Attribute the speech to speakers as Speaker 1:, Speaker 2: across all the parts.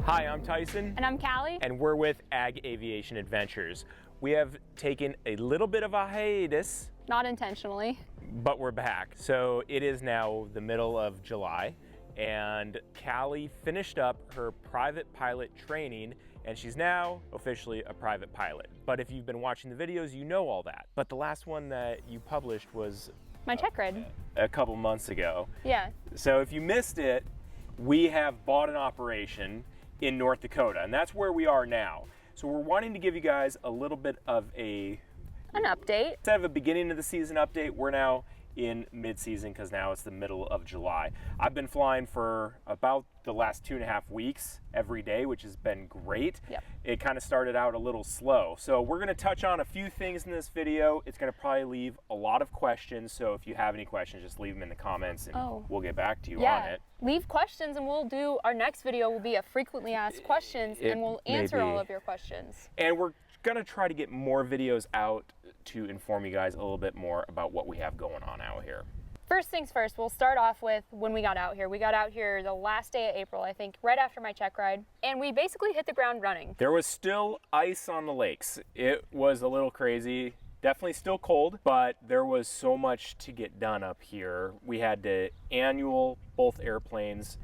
Speaker 1: Hi, I'm Tyson.
Speaker 2: And I'm Callie.
Speaker 1: And we're with Aviation Adventures. We have taken a little bit of a hiatus.
Speaker 2: Not intentionally.
Speaker 1: But we're back. So it is now the middle of July, and Callie finished up her private pilot training, and she's now officially a private pilot. But if you've been watching the videos, you know all that. But the last one that you published was
Speaker 2: my check ride
Speaker 1: a couple months ago.
Speaker 2: Yeah.
Speaker 1: So if you missed it, we have bought an operation in North Dakota, and that's where we are now. So we're wanting to give you guys a little bit of an
Speaker 2: update.
Speaker 1: Instead of a beginning of the season update, we're now in mid-season because now it's the middle of July. I've been flying for about the last 2.5 weeks every day, which has been great.
Speaker 2: Yep.
Speaker 1: It kind of started out a little slow. So we're going to touch on a few things in this video. It's going to probably leave a lot of questions. So if you have any questions, just leave them in the comments and we'll get back to you on it.
Speaker 2: Leave questions and we'll do, our next video will be a frequently asked questions and we'll answer all of your questions.
Speaker 1: And we're gonna try to get more videos out to inform you guys a little bit more about what we have going on out here.
Speaker 2: First things first, we'll start off with when we got out here. We got out here the last day of April, I think, right after my check ride, and we basically hit the ground running.
Speaker 1: There was still ice on the lakes. It was a little crazy. Definitely still cold, but there was so much to get done up here. We had to annual both airplanes.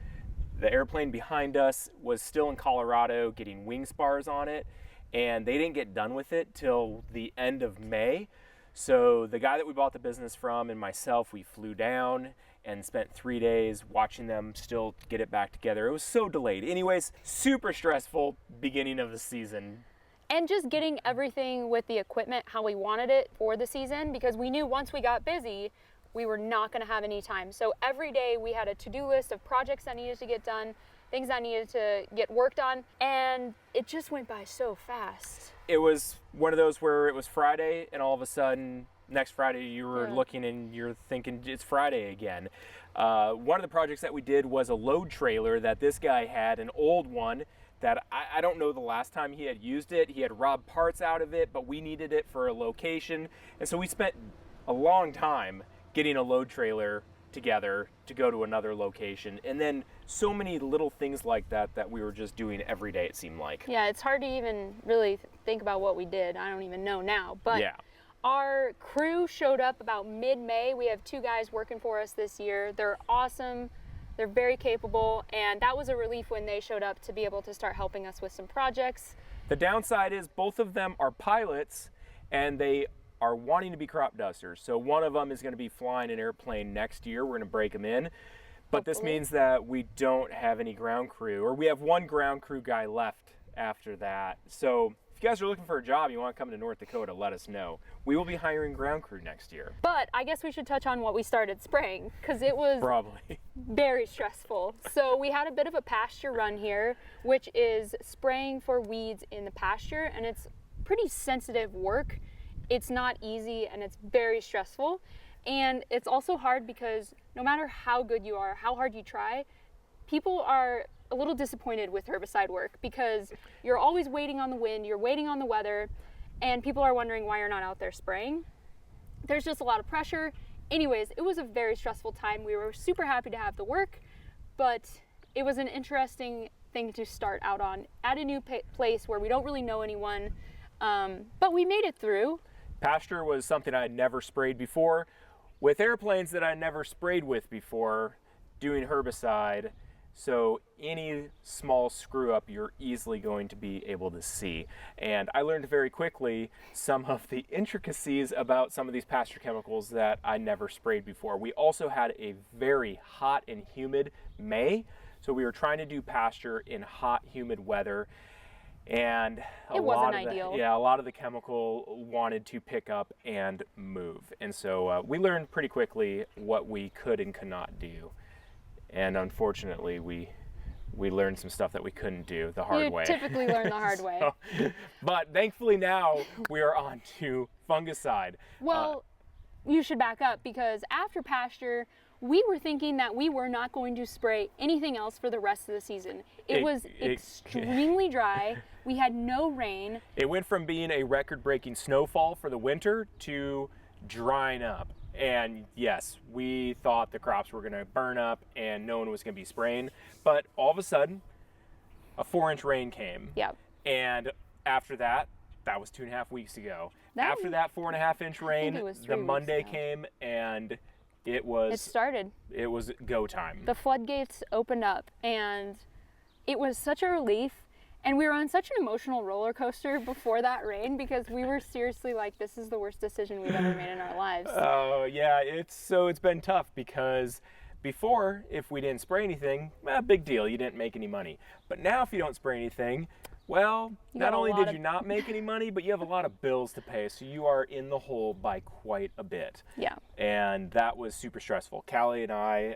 Speaker 1: The airplane behind us was still in Colorado getting wing spars on it, and they didn't get done with it till the end of May. So the guy that we bought the business from and myself, we flew down and spent 3 days watching them still get it back together. It was so delayed. Anyways, super stressful beginning of the season.
Speaker 2: And just getting everything with the equipment how we wanted it for the season, because we knew once we got busy, we were not gonna have any time. So every day we had a to-do list of projects that needed to get done, things that needed to get worked on, and it just went by so fast.
Speaker 1: It was one of those where it was Friday and all of a sudden next Friday you were looking and you're thinking it's Friday again. One of the projects that we did was a load trailer that this guy had, an old one that I don't know the last time he had used it. He had robbed parts out of it, but we needed it for a location. And so we spent a long time getting a load trailer together to go to another location, and then so many little things like that that we were just doing every day, it seemed like.
Speaker 2: Yeah, it's hard to even really think about what we did. I don't even know now, but our crew showed up about mid-May. We have 2 guys working for us this year. They're awesome, they're very capable, and that was a relief when they showed up to be able to start helping us with some projects.
Speaker 1: The downside is both of them are pilots and they are wanting to be crop dusters. So one of them is going to be flying an airplane next year. We're going to break them in. But this means that we don't have any ground crew, or we have one ground crew guy left after that. So if you guys are looking for a job, you want to come to North Dakota, let us know. We will be hiring ground crew next year.
Speaker 2: But I guess we should touch on what we started spraying, because it was very stressful. So we had a bit of a pasture run here, which is spraying for weeds in the pasture, and it's pretty sensitive work. It's not easy and it's very stressful, and it's also hard because no matter how good you are, how hard you try, people are a little disappointed with herbicide work because you're always waiting on the wind, you're waiting on the weather, and people are wondering why you're not out there spraying. There's just a lot of pressure. Anyways, it was a very stressful time. We were super happy to have the work, but it was an interesting thing to start out on at a new place where we don't really know anyone, but we made it through.
Speaker 1: Pasture was something I had never sprayed before, with airplanes that I never sprayed with before, doing herbicide. So any small screw up you're easily going to be able to see. And I learned very quickly some of the intricacies about some of these pasture chemicals that I never sprayed before. We also had a very hot and humid May, so we were trying to do pasture in hot, humid weather. And
Speaker 2: it wasn't ideal.
Speaker 1: A lot of the chemical wanted to pick up and move. And so we learned pretty quickly what we could and could not do. And unfortunately, we learned some stuff that we couldn't do the hard way.
Speaker 2: You typically learn the hard way.
Speaker 1: But thankfully now we are on to fungicide.
Speaker 2: Well, you should back up, because after pasture, we were thinking that we were not going to spray anything else for the rest of the season. It was extremely dry. We had no rain.
Speaker 1: It went from being a record-breaking snowfall for the winter to drying up. And yes, we thought the crops were going to burn up and no one was going to be spraying. But all of a sudden, a 4-inch rain came.
Speaker 2: Yep.
Speaker 1: And after that, that was 2.5 weeks ago.
Speaker 2: That
Speaker 1: After that 4.5-inch rain, the Monday
Speaker 2: ago.
Speaker 1: came and it
Speaker 2: started.
Speaker 1: It was go time.
Speaker 2: The floodgates opened up and it was such a relief. And we were on such an emotional roller coaster before that rain because we were seriously like, this is the worst decision we've ever made in our lives.
Speaker 1: Oh, yeah. It's been tough because before, if we didn't spray anything, big deal. You didn't make any money. But now if you don't spray anything, well, not only did you not make any money, but you have a lot of bills to pay. So you are in the hole by quite a bit.
Speaker 2: Yeah.
Speaker 1: And that was super stressful. Callie and I,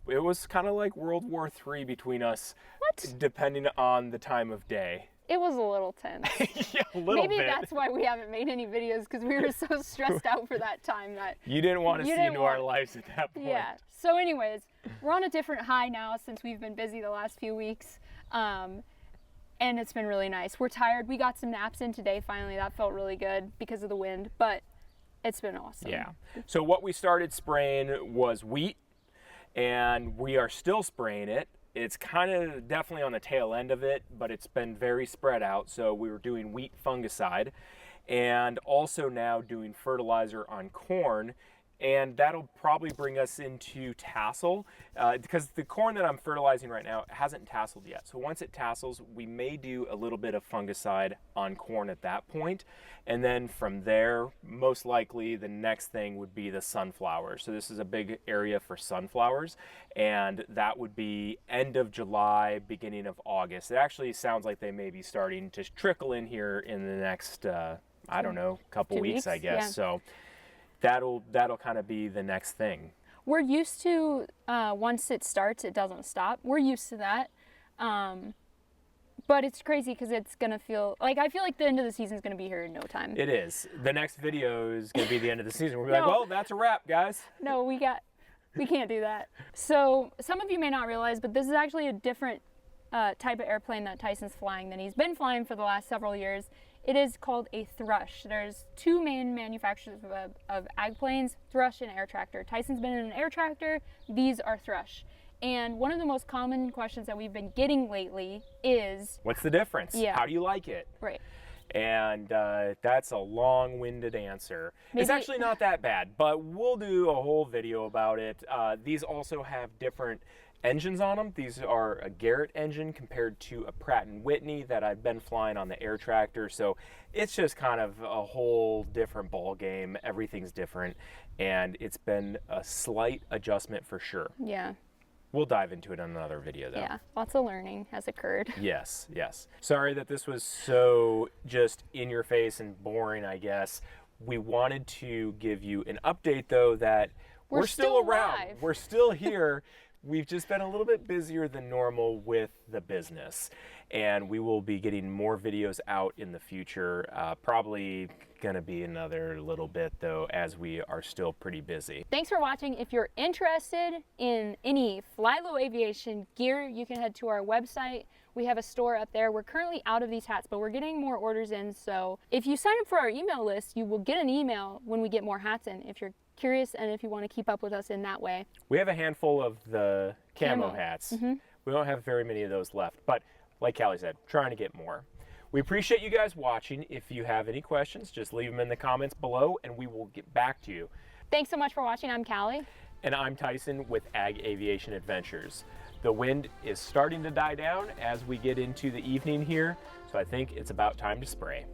Speaker 1: it was kind of like World War III between us.
Speaker 2: What?
Speaker 1: Depending on the time of day.
Speaker 2: It was a little tense.
Speaker 1: Yeah, a little bit.
Speaker 2: Maybe that's why we haven't made any videos because we were so stressed out for that time that
Speaker 1: you didn't want to see into our lives at that point.
Speaker 2: Yeah. So anyways, we're on a different high now since we've been busy the last few weeks. And it's been really nice. We're tired. We got some naps in today finally. That felt really good because of the wind, but it's been awesome.
Speaker 1: Yeah. So what we started spraying was wheat, and we are still spraying it. It's kind of definitely on the tail end of it, but it's been very spread out. So we were doing wheat fungicide and also now doing fertilizer on corn. And that'll probably bring us into tassel because the corn that I'm fertilizing right now hasn't tasseled yet. So once it tassels, we may do a little bit of fungicide on corn at that point. And then from there, most likely the next thing would be the sunflowers. So this is a big area for sunflowers, and that would be end of July, beginning of August. It actually sounds like they may be starting to trickle in here in the next, I don't know, couple weeks, I guess. Yeah. So that'll kind of be the next thing.
Speaker 2: We're used to once it starts, it doesn't stop. We're used to that. But it's crazy because it's going to feel like, I feel like the end of the season is going to be here in no time.
Speaker 1: It is. The next video is going to be the end of the season. We'll be like, well, that's a wrap, guys.
Speaker 2: No, we can't do that. So some of you may not realize, but this is actually a different type of airplane that Tyson's flying than he's been flying for the last several years. It is called a thrush. There's two main manufacturers of ag planes, thrush and air tractor. Tyson's been in an air tractor. These are thrush. And one of the most common questions that we've been getting lately is,
Speaker 1: what's the difference?
Speaker 2: Yeah.
Speaker 1: How do you like it?
Speaker 2: Right.
Speaker 1: And that's a long-winded answer. It's actually not that bad, but we'll do a whole video about it. These also have different engines on them. These are a Garrett engine compared to a Pratt & Whitney that I've been flying on the air tractor. So it's just kind of a whole different ball game. Everything's different, and it's been a slight adjustment for sure.
Speaker 2: Yeah.
Speaker 1: We'll dive into it in another video though.
Speaker 2: Yeah, lots of learning has occurred.
Speaker 1: Yes, yes. Sorry that this was so just in your face and boring, I guess. We wanted to give you an update though that we're still around.
Speaker 2: Alive.
Speaker 1: We're still here. We've just been a little bit busier than normal with the business, and we will be getting more videos out in the future. Probably gonna be another little bit though, as we are still pretty busy.
Speaker 2: Thanks for watching. If you're interested in any fly low aviation gear, you can head to our website. We have a store up there. We're currently out of these hats, but we're getting more orders in. So if you sign up for our email list, you will get an email when we get more hats in. If you're curious and if you want to keep up with us in that way.
Speaker 1: We have a handful of the camo hats. Mm-hmm. We don't have very many of those left, but like Callie said, trying to get more. We appreciate you guys watching. If you have any questions, just leave them in the comments below and we will get back to you.
Speaker 2: Thanks so much for watching. I'm Callie.
Speaker 1: And I'm Tyson with Aviation Adventures. The wind is starting to die down as we get into the evening here, so I think it's about time to spray.